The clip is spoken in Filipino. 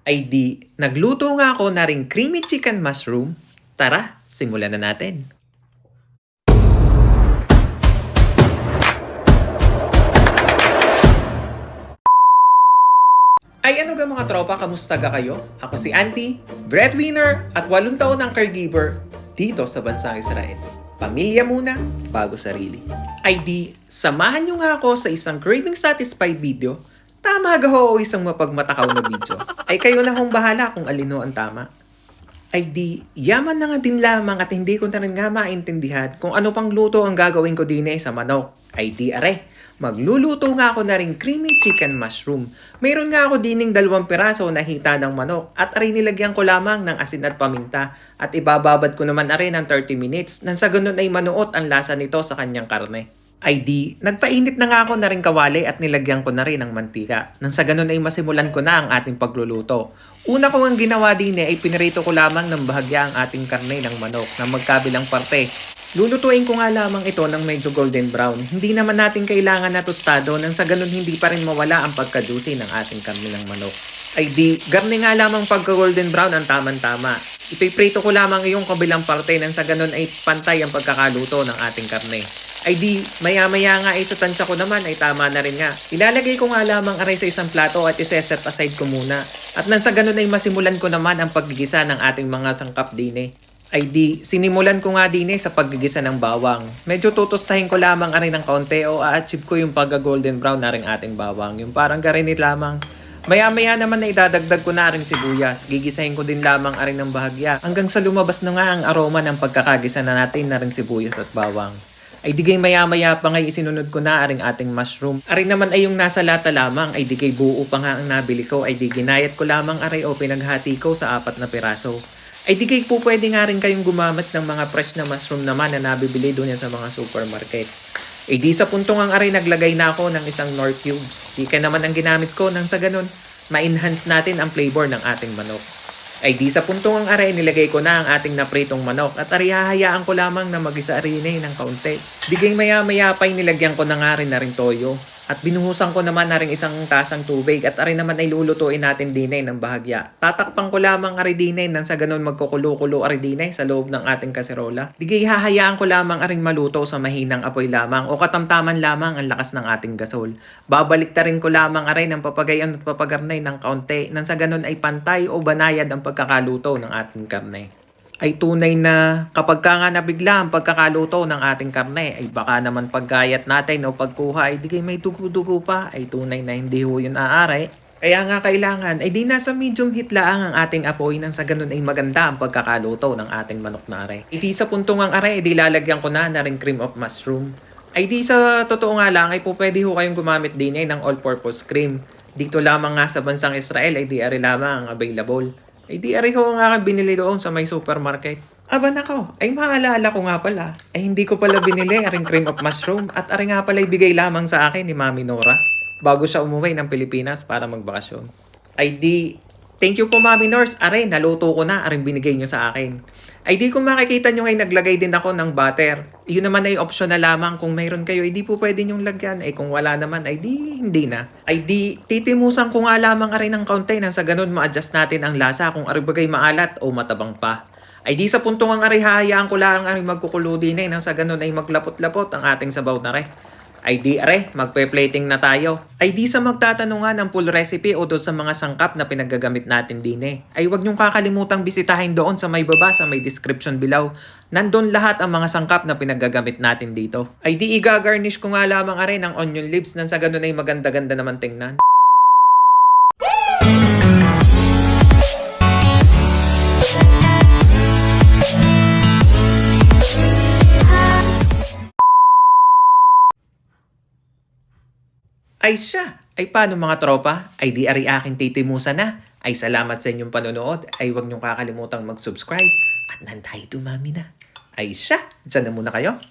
Ay di, nagluto nga ako na ring creamy chicken mushroom. Tara, simulan na natin. Ay ano ga mga tropa, kamusta ga kayo? Ako si Auntie, breadwinner at 8 taon ng caregiver dito sa bansang Israel. Pamilya muna, bago sarili. Ay di, samahan nyo nga ako sa isang craving satisfied video. Tama ga ho o isang mapagmatakaw na video. Ay kayo na hong bahala kung alino ang tama. Ay di, yaman na nga din lamang at hindi ko na rin nga maintindihan kung ano pang luto ang gagawin ko din sa manok. Ay di are, magluluto nga ako na ring creamy chicken mushroom. Mayroon nga ako dining 2 piraso na hita ng manok at aray nilagyan ko lamang ng asin at paminta at ibababad ko naman aray ng 30 minutes nang sa ganun ay manuot ang lasa nito sa kanyang karne. Ay di, nagpainit na nga ako na ring kawali at nilagyan ko na rin ng mantika. Nang sa ganun ay masimulan ko na ang ating pagluluto. Una ko ang ginawa din ay pinirito ko lamang ng bahagya ang ating karne ng manok na magkabilang parte. Lulutuin ko nga lamang ito ng medyo golden brown. Hindi naman natin kailangan na tostado nang sa ganun hindi pa rin mawala ang pagka-juicy ng ating karne ng manok. Ay di, garne nga lamang pagka golden brown ang tamang-tama. Ipiprito ko lamang yung kabilang parte nang sa ganun ay pantay ang pagkakaluto ng ating karne. Ay di, maya-maya nga ay sa tansya ko naman ay tama na rin nga. Ilalagay ko nga lamang aray sa isang plato at iseset aside ko muna. At nang sa ganun ay masimulan ko naman ang paggigisa ng ating mga sangkap dine. Ay di, sinimulan ko nga dine sa paggigisa ng bawang. Medyo tutustahin ko lamang aray ng kaunti o a-achieve ko yung pagka-golden brown na rin ating bawang. Yung parang garinit lamang. Maya-maya naman na idadagdag ko na rin sibuyas. Gigisahin ko din lamang aring ng bahagya hanggang sa lumabas na nga ang aroma ng pagkakagisa na natin na rin sibuyas at bawang. Ay digay maya-maya pa ngay isinunod ko na aring ating mushroom. Aring naman ay yung nasa lata lamang ay digay buo pa nga ang nabili ko ay di ginayat ko lamang aray o pinaghati ko sa 4 na piraso. Ay digay po pwede nga rin kayong gumamit ng mga fresh na mushroom naman na nabibili doon yan sa mga supermarket. Ay di sa puntong ang aray naglagay na ako ng isang Knorr cubes. Chicken naman ang ginamit ko nang sa ganun ma-enhance natin ang flavor ng ating manok. Ay di sa puntong ang aray nilagay ko na ang ating napritong manok at aray hahayaan ko lamang na mag-isa arine ng kaunti. Digay maya-maya pa'y nilagyan ko na nga rin na rin toyo. At binuhusan ko naman na rin isang tasang tubig at aray naman ay lulutuin natin dinay ng bahagya. Tatakpan ko lamang aray dinay nang sa ganun magkukulo-kulo aray dinay sa loob ng ating kaserola. Digay hahayaan ko lamang aring maluto sa mahinang apoy lamang o katamtaman lamang ang lakas ng ating gasol. Babalik ta rin ko lamang aray ng papagayon at papagarnay ng kaunti nang sa ganun ay pantay o banayad ang pagkakaluto ng ating karne. Ay tunay na kapag ka nga nabigla ang pagkakaluto ng ating karne ay baka naman paggayat natin o pagkuha ay di kayo may dugo-dugo pa ay tunay na hindi ho yun aare. Kaya nga kailangan ay di nasa medium heat laang ang ating apoy nang sa ganun ay maganda ang pagkakaluto ng ating manok na are. Ay di sa puntong ang are ay di lalagyan ko na ring cream of mushroom. Ay di sa totoo nga lang ay po pwede ho kayong gumamit din ng all-purpose cream. Dito lamang nga sa bansang Israel ay di are lamang ang available. Ay di ari ko nga binili doon sa may supermarket. Aba nako, ay maalala ko nga pala. Ay hindi ko pala binili aring cream of mushroom at ari nga pala ibigay lamang sa akin ni Mami Nora bago siya umuwi ng Pilipinas para magbakasyon. Ay di, thank you po Mami Nors, are naluto ko na aring binigay nyo sa akin. Ay di kung makikita nyo ay naglagay din ako ng butter. Yun naman ay option na lamang kung mayroon kayo. Ay di po pwede nyong lagyan. Ay kung wala naman ay di hindi na. Ay di titimusan ko nga lamang aray ng kaunti nang sa ganun ma-adjust natin ang lasa kung aribagay maalat o matabang pa. Ay di sa puntong ang ari hahayaan ko lang aring magkukulo din nang sa ganun ay maglapot-lapot ang ating sabaw na re. Ay di are, magpe-plating na tayo. Ay di sa magtatanungan ng full recipe o doon sa mga sangkap na pinagagamit natin din ay huwag niyong kakalimutang bisitahin doon sa may baba sa may description below. Nandun lahat ang mga sangkap na pinagagamit natin dito. Ay di i-garnish ko nga lamang are ng onion leaves nang sa ganun ay maganda-ganda naman tingnan. Ay siya! Ay paano mga tropa? Ay di ari aking titimusan na. Ay salamat sa inyong panonood. Ay huwag niyong kakalimutang mag-subscribe. At nantay dumami na. Ay siya! Diyan na muna kayo.